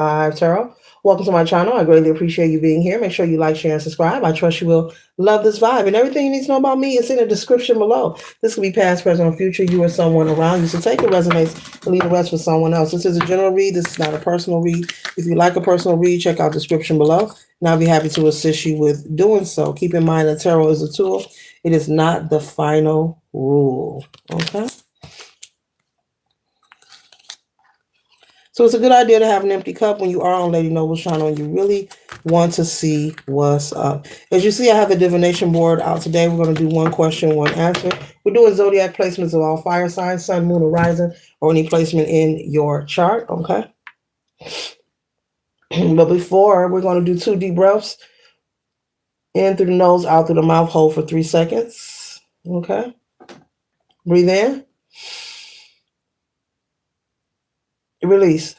Tarot. Welcome to my channel. I greatly appreciate you being here. Make sure you like, share, and subscribe. I trust you will love this vibe. And everything you need to know about me is in the description below. This could be past, present, or future. You or someone around you. So take what resonates and leave the rest for someone else. This is a general read. This is not a personal read. If you like a personal read, check out the description below. And I'll be happy to assist you with doing so. Keep in mind that tarot is a tool. It is not the final rule. Okay? So it's a good idea to have an empty cup when you are on Lady Noble's channel and you really want to see what's up. As you see, I have the divination board out today. We're going to do one question, one answer. We're doing zodiac placements of all fire signs, sun, moon, or rising, or any placement in your chart, okay? But before, we're going to do 2 deep breaths. In through the nose, out through the mouth, hold for 3 seconds, okay? Breathe in. Release.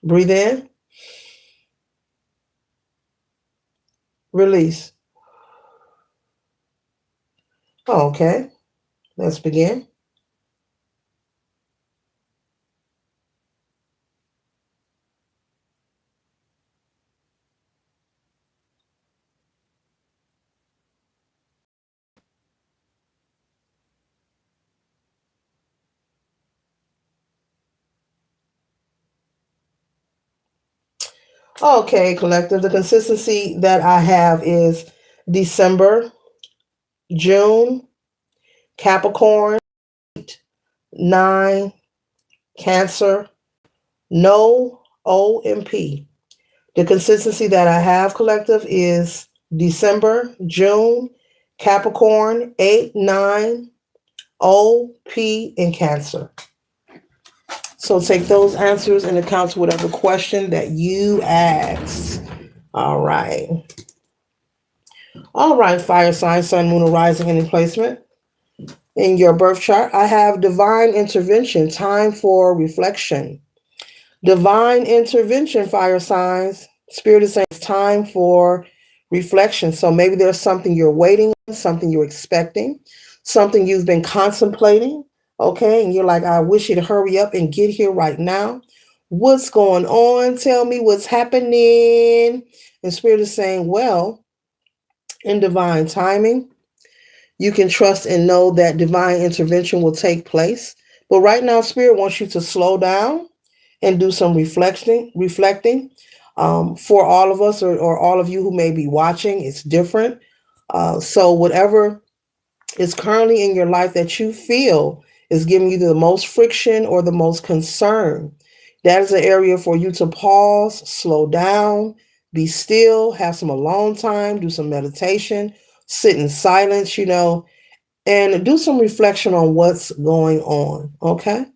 Breathe in. Release. Okay, let's begin. Okay, collective. The consistency that I have is December, June, Capricorn, 9, Cancer, no O and P. The consistency that I have, collective, is December, June, Capricorn, 8, 9, O, P, and Cancer. So take those answers into account to whatever question that you asked. All right. All right, fire sign, sun, moon, or rising, any placement in your birth chart. I have divine intervention, time for reflection. Divine intervention, fire signs. Spirit is saying it's time for reflection. So maybe there's something you're waiting on, something you're expecting, something you've been contemplating. Okay, and you're like, I wish you'd hurry up and get here right now. What's going on? Tell me what's happening. And Spirit is saying, well, in divine timing, you can trust and know that divine intervention will take place. But right now, Spirit wants you to slow down and do some reflecting. For all of us or all of you who may be watching, it's different. So whatever is currently in your life that you feel is giving you the most friction or the most concern, that is an area for you to pause, slow down, be still, have some alone time, do some meditation, sit in silence, and do some reflection on what's going on, okay?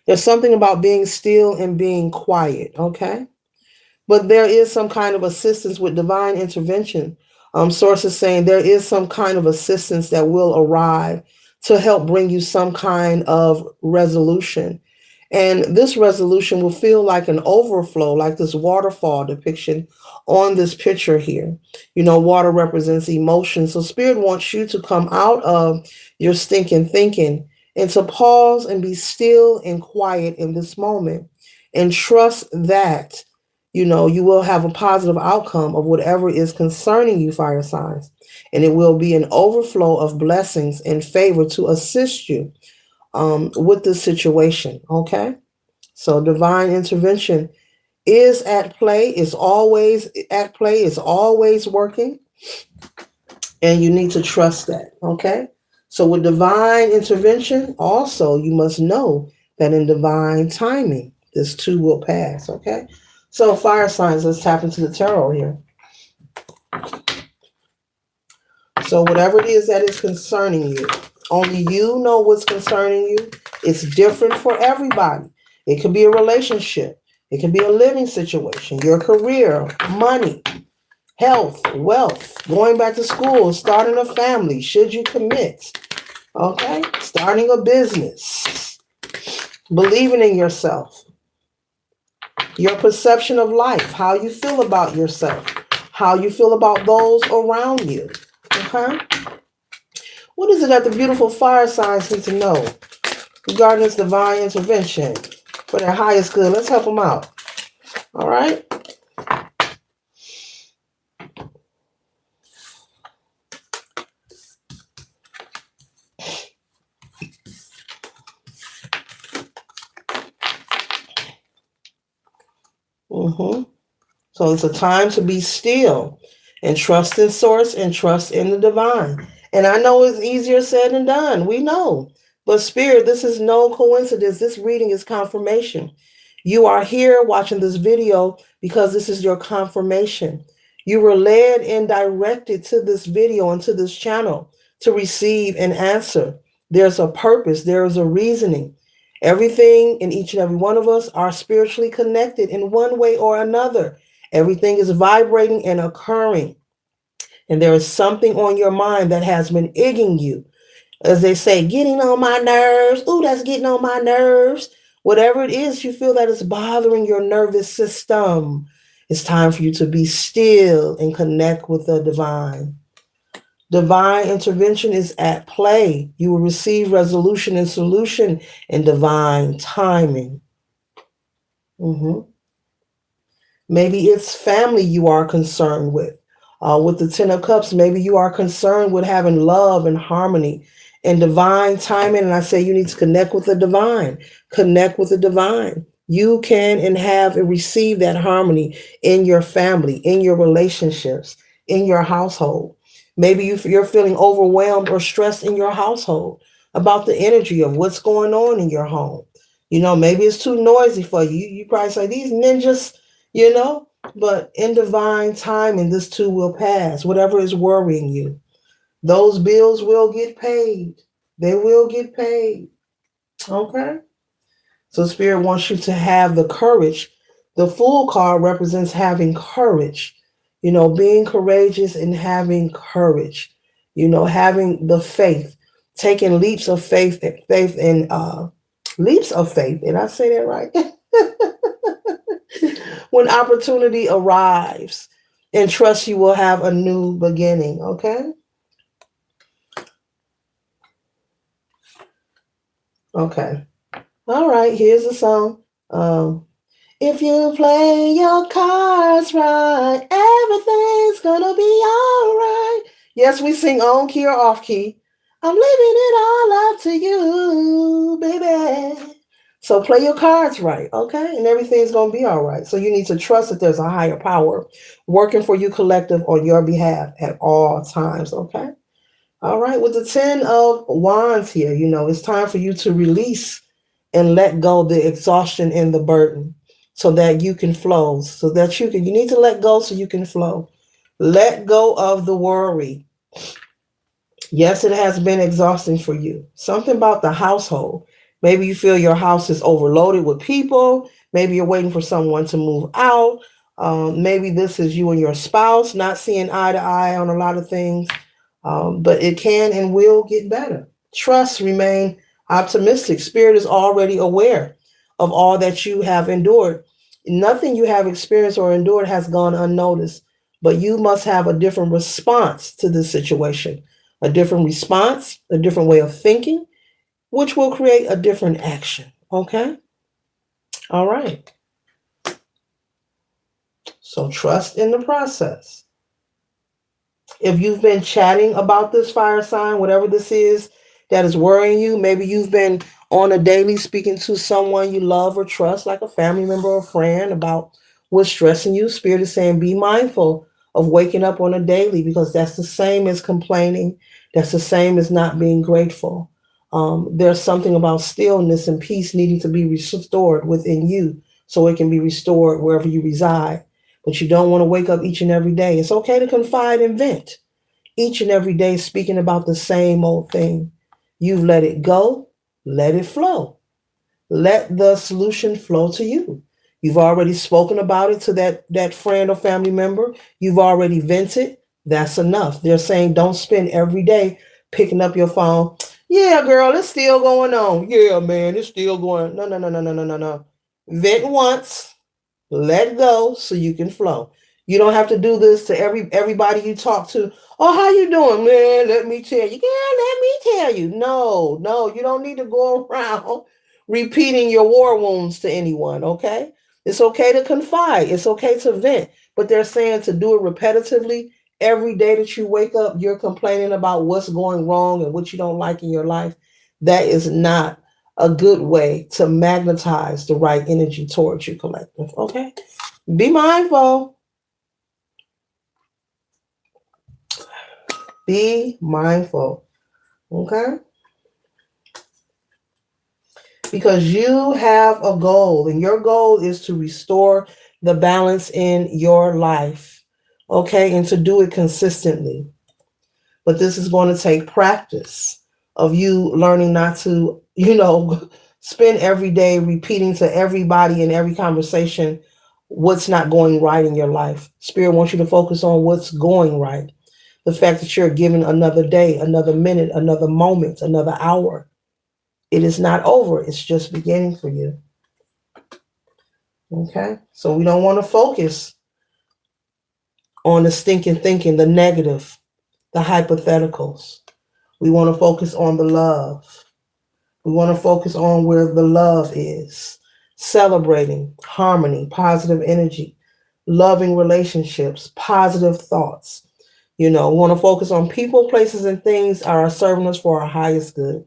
There's something about being still and being quiet, okay? But there is some kind of assistance with divine intervention. Sources saying there is some kind of assistance that will arrive to help bring you some kind of resolution. And this resolution will feel like an overflow, like this waterfall depiction on this picture here. Water represents emotion. So Spirit wants you to come out of your stinking thinking and to pause and be still and quiet in this moment and trust that you will have a positive outcome of whatever is concerning you, fire signs. And it will be an overflow of blessings and favor to assist you with this situation, okay? So divine intervention is at play, is always at play, is always working. And you need to trust that, okay? So with divine intervention, also, you must know that in divine timing, this too will pass, okay? So fire signs, let's tap into the tarot here. So whatever it is that is concerning you, only you know what's concerning you. It's different for everybody. It could be a relationship. It could be a living situation, your career, money, health, wealth, going back to school, starting a family, should you commit, okay? Starting a business, believing in yourself, your perception of life, how you feel about yourself, how you feel about those around you, okay? What is it that the beautiful fire signs need to know? regarding this divine intervention for their highest good. Let's help them out. All right. So it's a time to be still and trust in source and trust in the divine. And I know it's easier said than done. We know. But spirit, this is no coincidence. This reading is confirmation. You are here watching this video because this is your confirmation. You were led and directed to this video and to this channel to receive an answer. There's a purpose. There is a reasoning. Everything in each and every one of us are spiritually connected in one way or another. Everything is vibrating and occurring. And there is something on your mind that has been igging you. As they say, getting on my nerves. Ooh, that's getting on my nerves. Whatever it is you feel that is bothering your nervous system, it's time for you to be still and connect with the divine. Divine intervention is at play. You will receive resolution and solution in divine timing. Maybe it's family you are concerned with. With the Ten of Cups, maybe you are concerned with having love and harmony and divine timing. And I say you need to connect with the divine. Connect with the divine. You can and have and receive that harmony in your family, in your relationships, in your household. Maybe you're feeling overwhelmed or stressed in your household about the energy of what's going on in your home. Maybe it's too noisy for you. You probably say, these ninjas, but in divine timing, this too will pass. Whatever is worrying you, those bills will get paid. They will get paid. Okay? So Spirit wants you to have the courage. The Fool card represents having courage. Being courageous and having courage. Having the faith, taking leaps of faith and leaps of faith. Did I say that right? When opportunity arrives, and trust you will have a new beginning. Okay? Okay. All right, here's the song. If you play your cards right, everything's gonna be all right. Yes, we sing on key or off key. I'm leaving it all up to you, baby. So play your cards right, okay? And everything's gonna be all right. So you need to trust that there's a higher power working for you collective on your behalf at all times, okay? All right, with the 10 of Wands here, it's time for you to release and let go the exhaustion and the burden so that you can flow, you need to let go so you can flow. Let go of the worry. Yes, it has been exhausting for you. Something about the household. Maybe you feel your house is overloaded with people. Maybe you're waiting for someone to move out. Maybe this is you and your spouse not seeing eye to eye on a lot of things. But it can and will get better. Trust, remain optimistic. Spirit is already aware of all that you have endured. Nothing you have experienced or endured has gone unnoticed, but you must have a different response to this situation, a different response, a different way of thinking, which will create a different action. Okay? All right. So trust in the process. If you've been chatting about this fire sign, whatever this is that is worrying you, maybe you've been on a daily speaking to someone you love or trust, like a family member or friend, about what's stressing you. Spirit is saying be mindful of waking up on a daily, because that's the same as complaining. That's the same as not being grateful. There's something about stillness and peace needing to be restored within you so it can be restored wherever you reside. But you don't want to wake up each and every day. It's okay to confide and vent each and every day, speaking about the same old thing. You've let it go, let it flow. Let the solution flow to you. You've already spoken about it to that friend or family member. You've already vented. That's enough. They're saying don't spend every day picking up your phone. Yeah, girl, it's still going on. Yeah, man, it's still going. No. Vent once, let go so you can flow. You don't have to do this to everybody you talk to. Oh, how you doing, man? Let me tell you. Yeah, let me tell you. No, no, you don't need to go around repeating your war wounds to anyone, okay? It's okay to confide. It's okay to vent. But they're saying to do it repetitively every day that you wake up, you're complaining about what's going wrong and what you don't like in your life. That is not a good way to magnetize the right energy towards you, collective, okay? Be mindful. Be mindful. Okay? Because you have a goal, and your goal is to restore the balance in your life. Okay? And to do it consistently. But this is going to take practice of you learning not to, spend every day repeating to everybody in every conversation what's not going right in your life. Spirit wants you to focus on what's going right. The fact that you're given another day, another minute, another moment, another hour. It is not over. It's just beginning for you. Okay? So we don't want to focus on the stinking thinking, the negative, the hypotheticals. We want to focus on the love. We want to focus on where the love is. Celebrating harmony, positive energy, loving relationships, positive thoughts. We want to focus on people, places, and things are serving us for our highest good.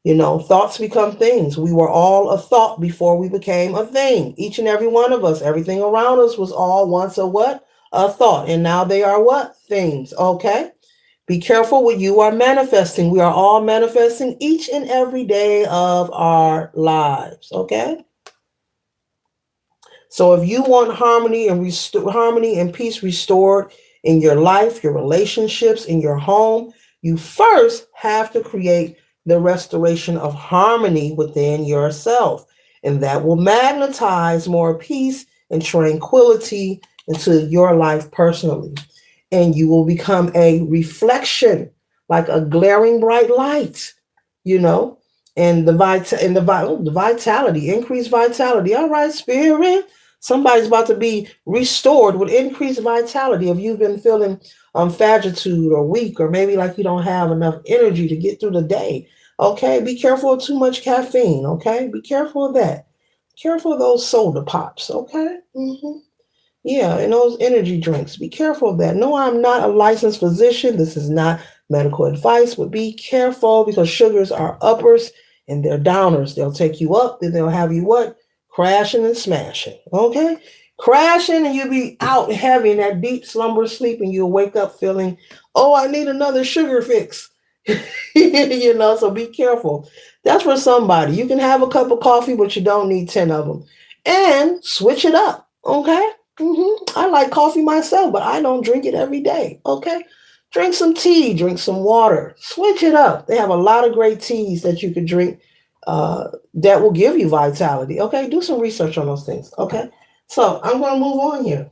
Thoughts become things. We were all a thought before we became a thing. Each and every one of us, everything around us was all once a what? A thought. And now they are what? Things. Okay? Be careful what you are manifesting. We are all manifesting each and every day of our lives. Okay? So if you want harmony and peace restored in your life, your relationships, in your home, you first have to create the restoration of harmony within yourself. And that will magnetize more peace and tranquility into your life personally. And you will become a reflection, like a glaring bright light, you know, and the vitality, increased vitality. All right, spirit. Somebody's about to be restored with increased vitality. If you've been feeling fagitude or weak, or maybe like you don't have enough energy to get through the day, okay, be careful of too much caffeine. Okay, be careful of that. Careful of those soda pops. Okay. Yeah, and those energy drinks. Be careful of that. No, I'm not a licensed physician. This is not medical advice, but be careful because sugars are uppers and they're downers. They'll take you up, then they'll have you what? Crashing and smashing. Okay? Crashing and you'll be out heavy in that deep slumber sleep and you'll wake up feeling, oh, I need another sugar fix. So be careful. That's for somebody. You can have a cup of coffee, but you don't need 10 of them. And switch it up. Okay? I like coffee myself, but I don't drink it every day. Okay? Drink some tea, drink some water. Switch it up. They have a lot of great teas that you can drink that will give you vitality. Okay? Do some research on those things. Okay? So I'm going to move on here.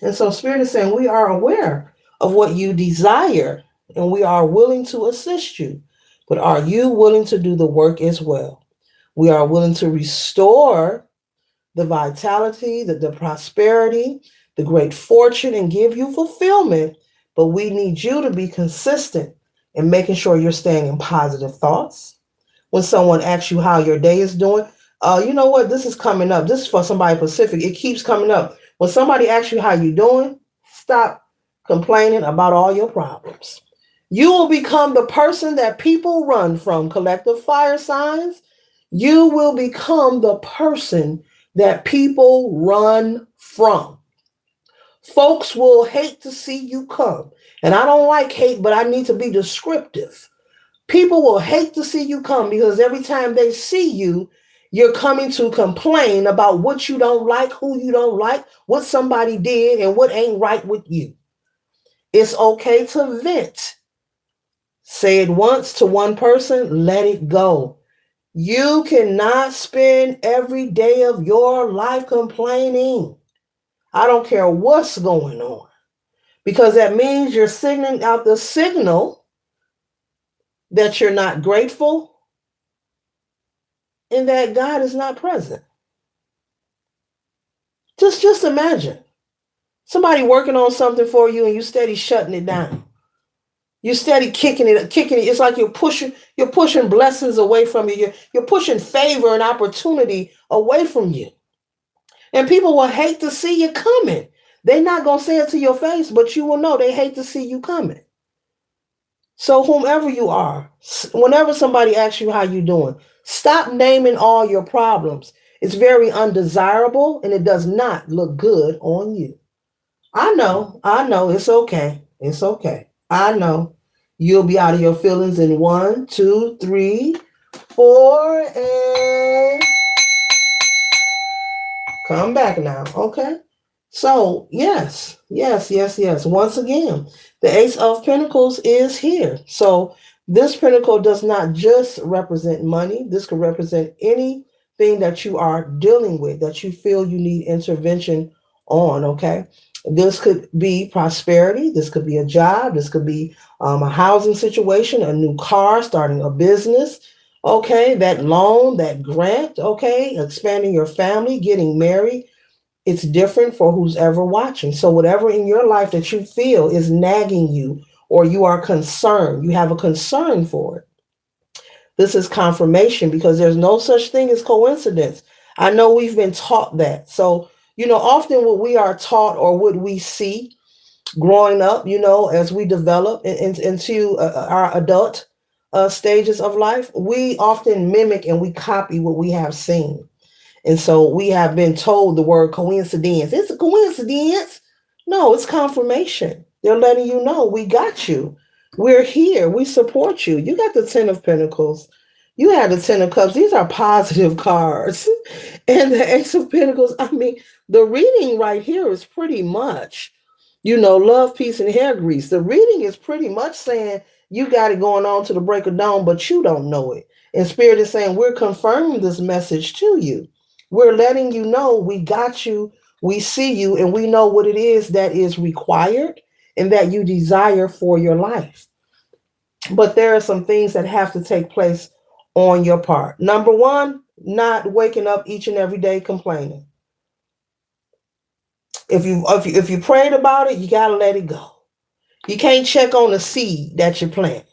And so Spirit is saying we are aware of what you desire and we are willing to assist you. But are you willing to do the work as well? We are willing to restore the vitality, the prosperity, the great fortune, and give you fulfillment. But we need you to be consistent in making sure you're staying in positive thoughts. When someone asks you how your day is doing, you know what? This is coming up. This is for somebody Pacific. It keeps coming up. When somebody asks you how you're doing, stop complaining about all your problems. You will become the person that people run from, collective fire signs. You will become the person that people run from. Folks will hate to see you come. And I don't like hate, but I need to be descriptive. People will hate to see you come because every time they see you, you're coming to complain about what you don't like, who you don't like, what somebody did, and what ain't right with you. It's okay to vent. Say it once to one person, let it go. You cannot spend every day of your life complaining. I don't care what's going on, because that means you're signaling out the signal that you're not grateful and that God is not present. Just imagine Somebody working on something for you and you steady shutting it down. You steady kicking it. It's like you're pushing blessings away from you. You're pushing favor and opportunity away from you. And people will hate to see you coming. They're not gonna say it to your face, but you will know they hate to see you coming. So whomever you are, whenever somebody asks you how you doing, stop naming all your problems. It's very undesirable and it does not look good on you. I know, it's okay. It's okay. I know. You'll be out of your feelings in one, two, three, four, and come back now. Okay. So, yes. Once again, the Ace of Pentacles is here. So, this pentacle does not just represent money, this could represent anything that you are dealing with that you feel you need intervention on. Okay. This could be prosperity, this could be a job, this could be a housing situation, a new car, starting a business. Okay, that loan, that grant, okay, expanding your family, getting married, it's different for who's ever watching. So whatever in your life that you feel is nagging you or you are concerned, you have a concern for it. This is confirmation because there's no such thing as coincidence. I know we've been taught that. So, often what we are taught or what we see growing up, as we develop into our adult stages of life, we often mimic and we copy what we have seen. And so we have been told the word coincidence. It's a coincidence. No, it's confirmation. They're letting you know we got you. We're here. We support you. You got the 10 of Pentacles. You have the 10 of Cups. These are positive cards. And the Ace of Pentacles, I mean, the reading right here is pretty much, love, peace, and hair grease. The reading is pretty much saying you got it going on to the break of dawn, but you don't know it. And Spirit is saying, we're confirming this message to you. We're letting you know we got you, we see you, and we know what it is that is required and that you desire for your life. But there are some things that have to take place on your part. Number one, not waking up each and every day complaining. If you prayed about it, you gotta let it go. You can't check on the seed that you plant.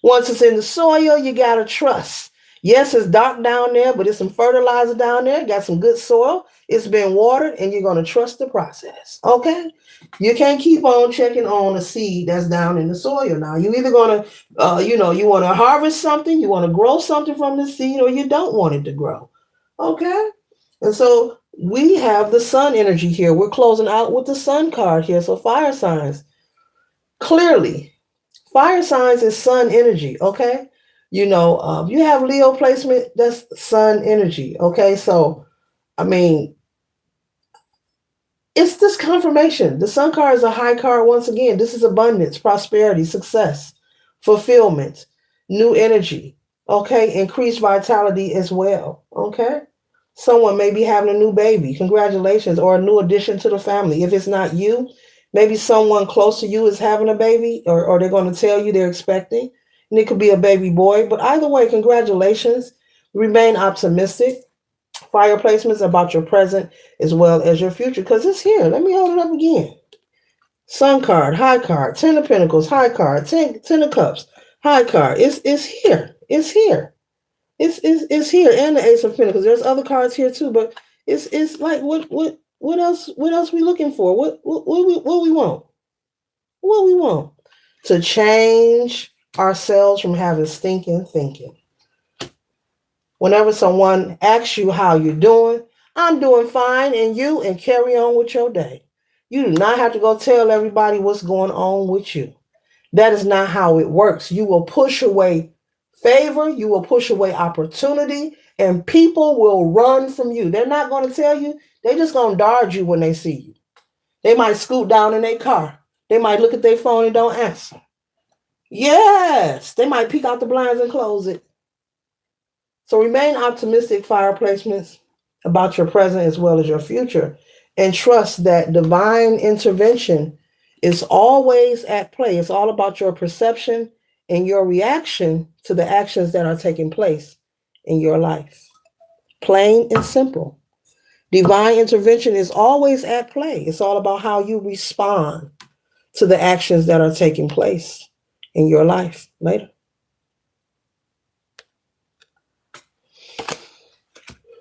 Once it's in the soil, you gotta trust. Yes, it's dark down there, but it's some fertilizer down there. Got some good soil. It's been watered, and you're gonna trust the process. Okay, you can't keep on checking on the seed that's down in the soil. Now you either gonna, you want to harvest something, you want to grow something from the seed, or you don't want it to grow. Okay, and so we have the sun energy here. We're closing out with the sun card here. So fire signs, clearly, fire signs is sun energy. Okay. You have Leo placement, that's sun energy. Okay. So, I mean, it's this confirmation. The sun card is a high card. Once again, this is abundance, prosperity, success, fulfillment, new energy. Okay. Increased vitality as well. Okay. Someone may be having a new baby. Congratulations. Or a new addition to the family. If it's not you, maybe someone close to you is having a baby, or they're going to tell you they're expecting. And it could be a baby boy. But either way, congratulations. Remain optimistic. Fire placements about your present as well as your future. Because it's here. Let me hold it up again. Sun card, high card, 10 of Pentacles, high card, 10 of Cups, high card. It's here. It's here. It's here. And the Ace of Pentacles. There's other cards here too, but it's like what else we looking for? What we want? What we want? To change ourselves from having stinking thinking. Whenever someone asks you how you're doing, I'm doing fine, and carry on with your day. You do not have to go tell everybody what's going on with you. That is not how it works. You will push away favor, you will push away opportunity, and people will run from you. They're not going to tell you. They're just going to dodge you when they see you. They might scoot down in their car. They might look at their phone and don't answer. Yes, they might peek out the blinds and close it. So remain optimistic, fire placements, about your present as well as your future, and trust that divine intervention is always at play. It's all about your perception and your reaction to the actions that are taking place in your life. Plain and simple. Divine intervention is always at play. It's all about how you respond to the actions that are taking place in your life later.